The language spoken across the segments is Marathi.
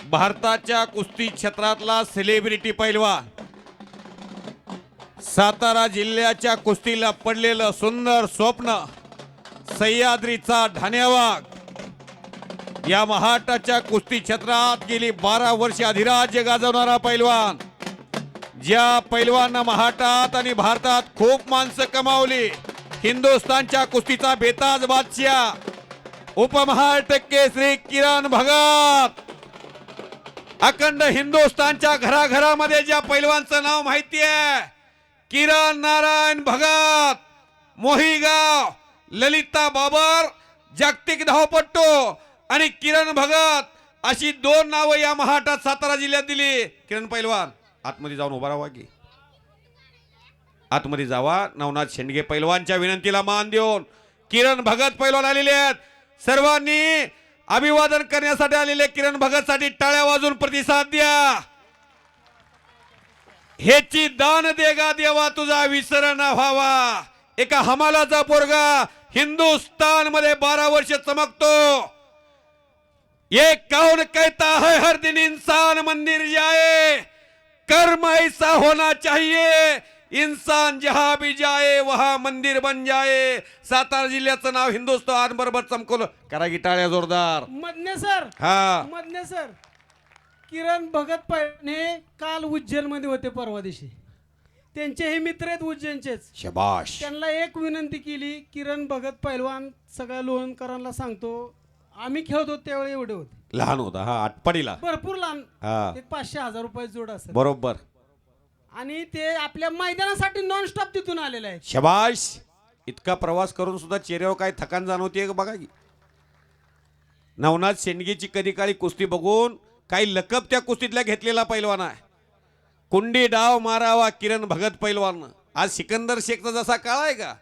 भारताच्या कुस्ती क्षेत्रातला सेलिब्रिटी पैलवान, सातारा जिल्ह्याच्या कुस्तीला पडलेलं सुंदर स्वप्न, सह्याद्रीचा ढाण्यावाग, या महाराष्ट्राच्या कुस्ती क्षेत्रात गेली 12 वर्षे अधिराज्य गाजवणारा पैलवान, ज्या पैलवानानं महाराष्ट्रात आणि भारतात खूप माणसं कमावली, हिंदुस्थानच्या कुस्तीचा बेताज बादशाह, उपमहाराष्ट्र केसरी किरण भगत, अखंड हिंदुस्थानच्या घराघरामध्ये ज्या पैलवानचं नाव माहिती आहे, किरण नारायण भगत, मोहीगाव, ललिता बाबर, जागतिक धावपट्टू आणि किरण भगत अशी 2 नावं या महाराष्ट्रात सातारा जिल्ह्यात दिली. किरण पैलवान आतमध्ये जाऊन उभा राहा की, आतमध्ये जावा. नवनाथ शेंडगे पैलवानच्या विनंतीला मान देऊन किरण भगत पैलवान आलेले आहेत. सर्वांनी अभिवादन करण्यासाठी आलेले किरण भगत साठी टाळ्या वाजून प्रतिसाद द्या. हेची दान देगा देवा तुझा विसर न व्हावा. एका हमालाचा पोरगा हिंदुस्तान मध्ये 12 वर्ष चमकतो. ये कौन कहता है हर दिन इंसान मंदिर जाए, कर्म ऐसा होना चाहिए इंसान जहां भी जाए वहां मंदिर बन जाए. सातारा जिल्ह्याचं नाव हिंदुस्तान बरोबर चमकवलं. करा की टाळ्या जोरदार. मदने सर, हा मदने सर, किरण भगत पैलवान काल उज्जैन मध्ये होते परवा दिवशी. त्यांचे हे मित्र आहेत उज्जैनचेच. शबाश. त्यांना एक विनंती केली, किरण भगत पैलवान सगळ्या लोणकरांना सांगतो, आम्ही खेळत होतो त्यावेळी एवढे होते, लहान होता हा, आटपाडीला भरपूर लहान, हा. एक 500,000 रुपये जोड असेल. बरोबर. आणि ते आपल्या मैदानासाठी नॉन स्टॉप तिथून आलेले आहेत. शबाश. इतका प्रवास करून सुद्धा चेहऱ्यावर काय थकान जाणवते बघा की. नवनाथ शेंडगेची कधी काळी कुस्ती बघून काही लकब त्या कुस्तीतल्या घेतलेला पैलवान आहे. कुंडी डाव मारावा किरण भगत पैलवान. आज सिकंदर शेखचा जसा काळ आहे का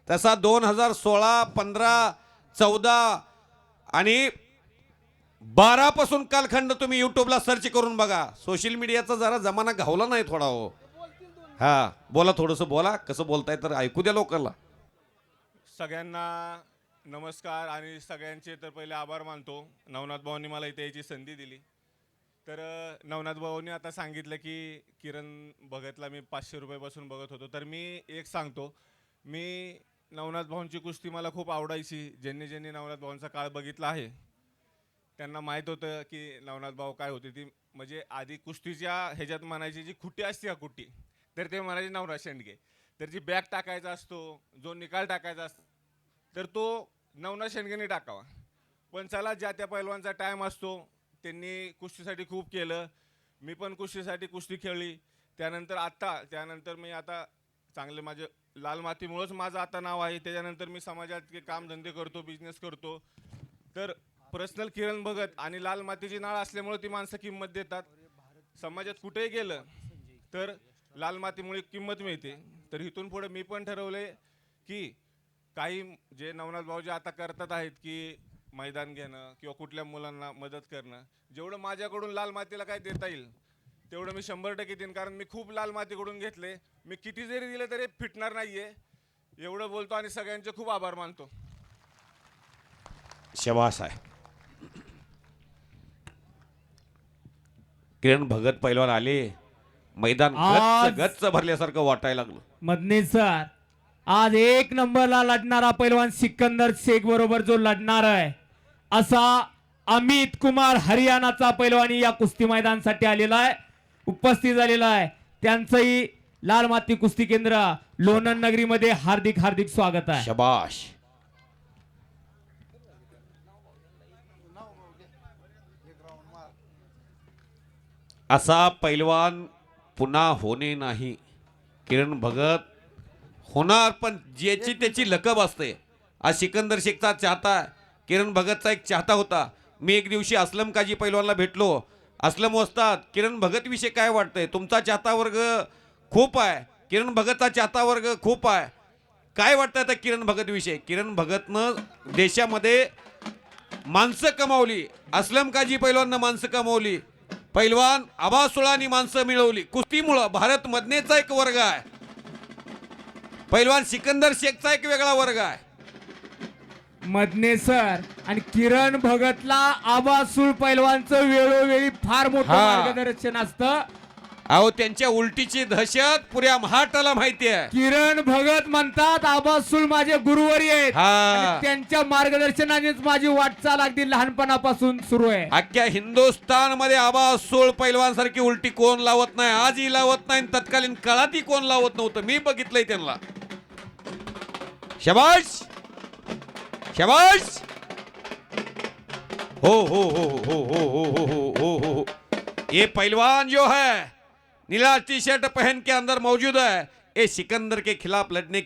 तसा 2016, 15, 14 आणि 12 पासून कालखंड तुम्ही युट्यूबला सर्च करून बघा. सोशल मीडियाचा जरा जमाना घावला नाही थोडा हो. हा बोला, थोडंसं बोला, कसं बोलताय तर ऐकू द्या लोकांना. सगळ्यांना नमस्कार आणि सगळ्यांचे तर पहिले आभार मानतो. नवनाथ भाऊंनी मला इथे यायची संधी दिली. तर नवनाथ भाऊंनी आता सांगितलं की किरण भगतला मी 500 रुपयापासून बघत होतो. तर मी एक सांगतो, मी नवनाथ भाऊंची कुस्ती मला खूप आवडायची. ज्यांनी नवनाथ भाऊंचा काळ बघितला आहे त्यांना माहीत होतं की नवनाथ भाऊ काय होते ती, म्हणजे आधी कुस्तीच्या ह्याच्यात म्हणायची जी खुटी असते का कुट्टी, तर ते म्हणायचे नवनाथ शेंडगे. तर जी बॅग टाकायचा असतो, जो निकाल टाकायचा असतो, तर तो नवनाथ शेंडगेने टाकावा. पण चला, ज्या त्या पैलवानचा टाईम असतो, त्यांनी कुस्तीसाठी खूप केलं. मी पण कुस्तीसाठी कुस्ती खेळली. त्यानंतर मी आता चांगले माझे लाल मातीमुळेच माझं आता नाव आहे. त्याच्यानंतर मी समाजात कामधंदे करतो, बिझनेस करतो. तर पर्सनल किरण भगत आणि लाल मातीची नाळ असल्यामुळे ती माणसं किंमत देतात. समाजात कुठेही गेलं तर लाल मातीमुळे किंमत मिळते. तर इथून पुढे मी पण ठरवले की काही जे नवनाथ भाऊ जे आता करतात आहेत की मैदान घेणं किंवा कुठल्या मुलांना मदत करणं, जेवढं माझ्याकडून लाल मातीला काय देता येईल तेवढं मी 100% देईन. कारण मी खूप लाल मातीकडून घेतले. मी किती जरी दिलं तरी फिटणार नाहीये, एवढं बोलतो आणि सगळ्यांचे खूप आभार मानतो. शबाश आहे. किरण भगत पैलवान आले. मैदान गच्च गच्च भरल्यासारखं वाटायला लागलं. मदने सर, आज 1 नंबरला लढणारा पैलवान सिकंदर शेख बरोबर जो लढणार आहे असा अमित कुमार हरियाणाचा पैलवानी या कुस्ती मैदानासाठी आलेला आहे, उपस्थित झालेला आहे. त्यांचंही लाल माती कुस्ती केंद्र लोणंद नगरीमध्ये हार्दिक हार्दिक स्वागत आहे. शबाश. असा पैलवान पुन्हा होणे नाही. किरण भगत होणार, पण ज्याची त्याची लकब असते. आज सिकंदर शेखचा चाहता, किरण भगतचा एक चाहता होता. मी एक दिवशी असलम काजी पैलवानला भेटलो. असलम वस्ताद, किरण भगत विषयी काय वाटतंय? तुमचा चाहता वर्ग खूप आहे, किरण भगतचा चाहता वर्ग खूप आहे, काय वाटतं त्या किरण भगत विषयी? किरण भगतनं देशामध्ये माणसं कमावली. असलम काजी पैलवाननं माणसं कमावली. पैलवान आबासुळानी माणसं मिळवली. कुस्तीमुळं भारत मधनेचा एक वर्ग आहे. पैलवान सिकंदर शेखचा एक वेगळा वर्ग आहे. मदने सर आणि किरण भगतला आबासूळ पैलवानचं वेळोवेळी फार मोठं हा. मार्गदर्शन असतं. अहो त्यांच्या उलटीची दहशत पुऱ्या महाराष्ट्राला माहिती आहे. किरण भगत म्हणतात आबासूळ माझे गुरुवरी आहेत हा. आणि त्यांच्या मार्गदर्शनानेच माझी वाटचाल अगदी लहानपणापासून सुरू आहे. अख्ख्या हिंदुस्थान मध्ये आबासूळ पैलवान सारखी उलटी कोण लावत नाही, आजही लावत नाही, तत्कालीन काळातही कोण लावत नव्हतं. मी बघितलंय त्यांना. शाबाश शाबाश. हो हो हो हो हो हो हो हो हो हो. ये पहलवान जो है नीला टी शर्ट पहन के अंदर मौजूद है, ये सिकंदर के खिलाफ लड़ने